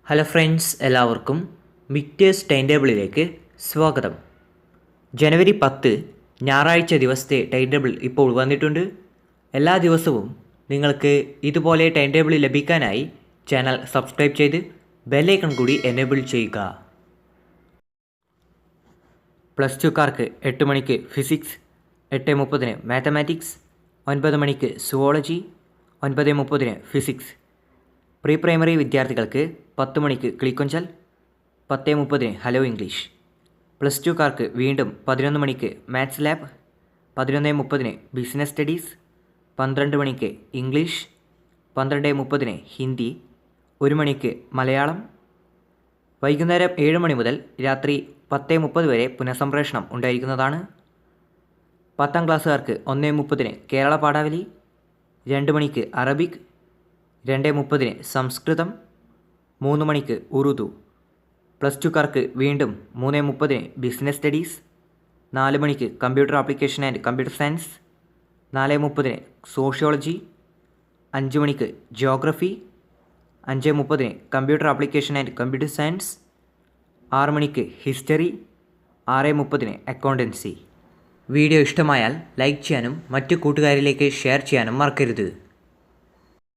Hello friends, എല്ലാവർക്കും Victers time ടേബിളിലേക്ക് സ്വാഗതം. ജനുവരി 10 ഞായറാഴ്ച ദിവസത്തെ ടൈം ടേബിൾ ഇപ്പോൾ വന്നിട്ടുണ്ട്. എല്ലാ ദിവസവും നിങ്ങൾക്ക് ഇതുപോലെ ടൈം ടേബിൾ ലഭിക്കാനായി ചാനൽ സബ്സ്ക്രൈബ് ചെയ്ത് ബെല്ലൈക്കൺ കൂടി എനേബിൾ ചെയ്യുക. പ്ലസ് ടുക്കാർക്ക് 8 മണിക്ക് ഫിസിക്സ്, 8:30 മാത്തമാറ്റിക്സ്, 9 മണിക്ക് സുവോളജി, 9:30 ഫിസിക്സ്. പ്രീ പ്രൈമറി വിദ്യാർത്ഥികൾക്ക് 10 മണിക്ക് കിളിക്കൊഞ്ചൽ, 10:30 ഹലോ ഇംഗ്ലീഷ്. പ്ലസ് ടുക്കാർക്ക് വീണ്ടും 11 മണിക്ക് മാത്സ് ലാബ്, 11:30 ബിസിനസ് സ്റ്റഡീസ്, 12 മണിക്ക് ഇംഗ്ലീഷ്, 12:30 ഹിന്ദി, 1 മണിക്ക് മലയാളം. വൈകുന്നേരം 7 മണി മുതൽ രാത്രി 10:30 വരെ പുനഃസംപ്രേഷണം ഉണ്ടായിരിക്കുന്നതാണ്. 10ാം ക്ലാസ്സുകാർക്ക് 1:30 കേരള പാഠാവലി, 2 മണിക്ക് അറബിക്, 2:30 സംസ്കൃതം, 3 മണിക്ക് ഉറുദു. പ്ലസ് ടുക്കാർക്ക് വീണ്ടും 3:30 ബിസിനസ് സ്റ്റഡീസ്, 4 മണിക്ക് computer application and computer science, 4:30 sociology, 5 മണിക്ക് geography, 5:30 computer application and computer science, 6 മണിക്ക് ഹിസ്റ്ററി, 6:30 അക്കൗണ്ടൻസി. വീഡിയോ ഇഷ്ടമായാൽ ലൈക്ക് ചെയ്യാനും മറ്റു കൂട്ടുകാരിലേക്ക് ഷെയർ ചെയ്യാനും മറക്കരുത്.